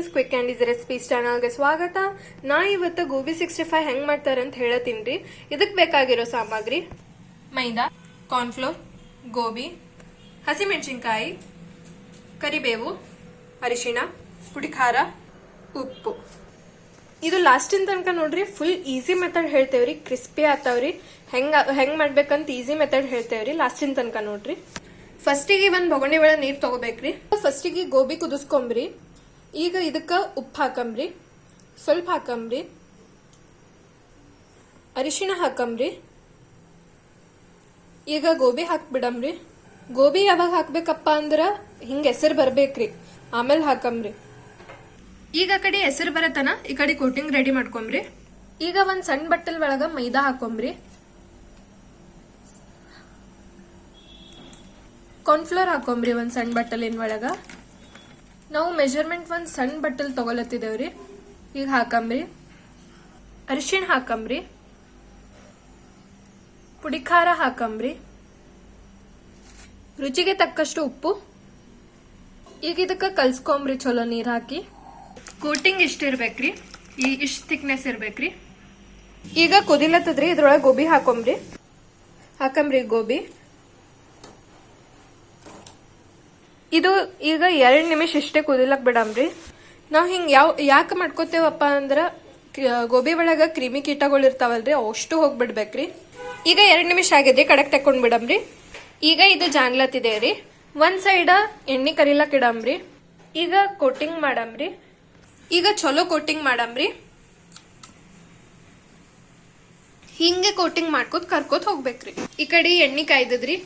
Friends, quick and easy recipes ಚಾನಲ್ಗೆ ಸ್ವಾಗತ. ನಾ ಇವತ್ತು ಗೋಬಿ 65 ಹೆಂಗೆ ಮಾಡ್ತಾರೆ ಅಂತ ಹೇಳತ್ತೀನಿ ರೀ. ಇದಕ್ಕೆ ಬೇಕಾಗಿರೋ ಸಾಮಗ್ರಿ: ಮೈದಾ, ಕಾರ್ನ್ಫ್ಲೋರ್, ಗೋಬಿ, ಹಸಿಮೆಣಸಿನ್ಕಾಯಿ, ಕರಿಬೇವು, ಅರಿಶಿಣ, ಪುಡಿ ಖಾರ, ಉಪ್ಪು. ಇದು ಲಾಸ್ಟಿನ ತನಕ ನೋಡ್ರಿ. ಫುಲ್ ಈಸಿ ಮೆಥಡ್ ಹೇಳ್ತೇವ್ರಿ, ಕ್ರಿಸ್ಪಿ ಆತಾವ್ರಿ. ಹೆಂಗ್ ಮಾಡ್ಬೇಕಂತ ಈಸಿ ಮೆಥಡ್ ಹೇಳ್ತೇವ್ರಿ. ಲಾಸ್ಟಿನ ತನಕ ನೋಡ್ರಿ. ಫಸ್ಟಿಗೆ ಒಂದು ಬೊಗಣಿ ಒಳಗೆ ನೀರು ತಗೋಬೇಕ್ರಿ. ಫಸ್ಟಿಗೆ ಗೋಬಿ ಕುದಿಸ್ಕೊಂಬ್ರಿ. ಈಗ ಇದಕ್ಕೆ ಉಪ್ಪು ಹಾಕಂಬ್ರಿ, ಸ್ವಲ್ಪ ಹಾಕಂಬ್ರಿ, ಅರಿಶಿಣ ಹಾಕಂಬ್ರಿ. ಈಗ ಗೋಬಿ ಹಾಕ್ಬಿಡಂಬ್ರಿ. ಗೋಬಿ ಯಾವಾಗ ಹಾಕ್ಬೇಕಪ್ಪ ಅಂದ್ರ ಹಿಂಗ ಹೆಸರು ಬರ್ಬೇಕ್ರಿ, ಆಮೇಲೆ ಹಾಕಂಬ್ರಿ. ಈಗ ಕಡೆ ಹೆಸರು ಬರತನ ಈ ಕಡೆ ಕೋಟಿಂಗ್ ರೆಡಿ ಮಾಡ್ಕೊಂಬ್ರಿ. ಈಗ ಒಂದ್ ಸಣ್ಣ ಬಟ್ಟಲ್ ಒಳಗ ಮೈದಾ ಹಾಕೊಂಬ್ರಿ, ಕಾರ್ನ್ಫ್ಲೋರ್ ಹಾಕೊಂಬ್ರಿ ಒಂದ್ ಸಣ್ಣ ಬಟ್ಟಲಿನ ಒಳಗ. ನಾವು ಮೆಜರ್ಮೆಂಟ್ ಒಂದ್ ಸಣ್ಣ ಬಟ್ಟಲ್ ತಗೊಳತ್ತಿದೇವ್ರಿ. ಈಗ ಹಾಕಂಬ್ರಿ, ಅರಿಶಿಣ ಹಾಕಂಬ್ರಿ, ಪುಡಿ ಖಾರ ಹಾಕಂಬ್ರಿ, ರುಚಿಗೆ ತಕ್ಕಷ್ಟು ಉಪ್ಪು. ಈಗ ಇದಕ್ಕ ಕಲ್ಸ್ಕೊಂಬ್ರಿ ಚಲೋ ನೀರ್ ಹಾಕಿ. ಕೋಟಿಂಗ್ ಇಷ್ಟ ಇರ್ಬೇಕ್ರಿ, ಇಷ್ಟ ಥಿಕ್ನೆಸ್ ಇರ್ಬೇಕ್ರಿ. ಈಗ ಕುದಿಲತ್ತದ್ರಿ. ಇದ್ರೊಳಗೆ ಗೋಬಿ ಹಾಕಂಬ್ರಿ ಗೋಬಿ. ಇದು ಈಗ 2 ನಿಮಿಷ ಇಷ್ಟೇ ಕುದಿಲಕ್ ಬಿಡಂಬ್ರಿ. ನಾವ್ ಹಿಂಗ್ ಯಾಕೆ ಮಾಡ್ಕೋತೇವಪ್ಪ ಅಂದ್ರ ಗೋಬಿ ಒಳಗ ಕ್ರಿಮಿ ಕೀಟಗಳು ಇರ್ತಾವಲ್ರಿ, ಅಷ್ಟು ಹೋಗ್ಬಿಡ್ಬೇಕ್ರಿ. ಈಗ 2 ನಿಮಿಷ ಆಗಿದ್ರಿ, ಕಡಕ್ ತಕೊಂಡ್ ಬಿಡಂಬ್ರಿ. ಈಗ ಇದು ಜಾನ್ಲತ್ತಿದೇವ್ರಿ. ಒಂದ್ ಸೈಡ್ ಎಣ್ಣೆ ಕರಿಲಕ್ ಇಡಂಬ್ರಿ. ಈಗ ಕೋಟಿಂಗ್ ಮಾಡಂಬ್ರಿ. ಈಗ ಚಲೋ ಕೋಟಿಂಗ್ ಮಾಡಂಬ್ರಿ. ಹಿಂಗೆ ಕೋಟಿಂಗ್ ಮಾಡ್ಕೋತ ಕರ್ಕೋತ ಹೋಗ್ಬೇಕ್ರಿ. ಈ ಕಡೆ ಎಣ್ಣೆ ಕಾಯ್ದದ್ರಿ,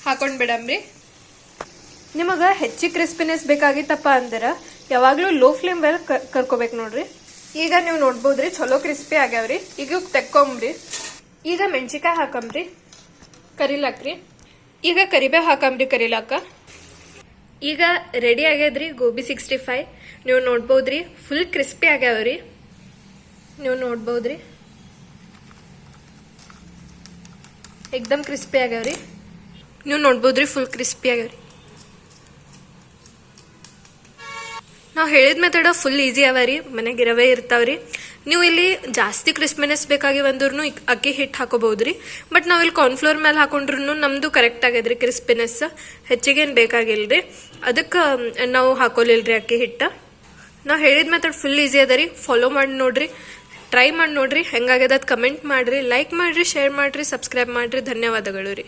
ಹಾಕೊಂಡ್ ಬಿಡಂಬ್ರಿ. ನಿಮಗ ಹೆಚ್ಚಿಗೆ ಕ್ರಿಸ್ಪಿನೆಸ್ ಬೇಕಾಗಿತ್ತಪ್ಪ ಅಂದ್ರ ಯಾವಾಗ್ಲೂ ಲೋ ಫ್ಲೇಮ್ ಮೇಲೆ ಕರ್ಕೋಬೇಕು ನೋಡ್ರಿ. ಈಗ ನೀವು ನೋಡ್ಬೋದ್ರಿ, ಚಲೋ ಕ್ರಿಸ್ಪಿ ಆಗ್ಯಾವ್ರಿ. ಈಗ ತೆಕ್ಕೊಂಬ್ರಿ. ಈಗ ಮೆಣಸಿಕಾಯಿ ಹಾಕಂಬ್ರಿ ಕರಿಲಾಕ್ರಿ. ಈಗ ಕರಿಬೇವು ಹಾಕಂಬ್ರಿ ಕರಿಲಾಕ. ಈಗ ರೆಡಿ ಆಗ್ಯದ್ರಿ ಗೋಬಿ 65. ನೀವು ನೋಡ್ಬೋದ್ರಿ, ಫುಲ್ ಕ್ರಿಸ್ಪಿ ಆಗ್ಯಾವ್ರಿ. ನೀವು ನೋಡ್ಬೋದ್ರಿ, ಏಕ್ದಮ್ ಕ್ರಿಸ್ಪಿ ಆಗ್ಯಾವ್ರಿ. ನೀವು ನೋಡ್ಬೋದ್ರಿ, ಫುಲ್ ಕ್ರಿಸ್ಪಿ ಆಗ್ಯಾವ್ರಿ. ನಾವು ಹೇಳಿದ ಮೆಥಡ ಫುಲ್ ಈಸಿ ಅವರಿ, ಮನೆಗೆ ರವೆ ಇರ್ತಾವ್ರಿ. ನೀವು ಇಲ್ಲಿ ಜಾಸ್ತಿ ಕ್ರಿಸ್ಪಿನೆಸ್ ಬೇಕಾಗಿ ಬಂದ್ರೂ ಅಕ್ಕಿ ಹಿಟ್ಟು ಹಾಕೋಬಹುದ್ರಿ. ಬಟ್ ನಾವಿಲ್ಲಿ ಕಾರ್ನ್ಫ್ಲೋರ್ ಮೇಲೆ ಹಾಕೊಂಡ್ರು ನಮ್ದು ಕರೆಕ್ಟ್ ಆಗ್ಯದ್ರಿ ಕ್ರಿಸ್ಪಿನೆಸ್. ಹೆಚ್ಚಿಗೇನು ಬೇಕಾಗಿಲ್ರಿ, ಅದಕ್ಕೆ ನಾವು ಹಾಕೋಲಿಲ್ರಿ ಅಕ್ಕಿ ಹಿಟ್ಟ. ನಾವು ಹೇಳಿದ ಮೆಥಡ್ ಫುಲ್ ಈಸಿ ಅದ ರೀ. ಫಾಲೋ ಮಾಡಿ ನೋಡ್ರಿ, ಟ್ರೈ ಮಾಡಿ ನೋಡ್ರಿ. ಹೆಂಗಾಗ್ಯದ ಕಮೆಂಟ್ ಮಾಡ್ರಿ, ಲೈಕ್ ಮಾಡ್ರಿ, ಶೇರ್ ಮಾಡ್ರಿ, ಸಬ್ಸ್ಕ್ರೈಬ್ ಮಾಡ್ರಿ. ಧನ್ಯವಾದಗಳು ರೀ.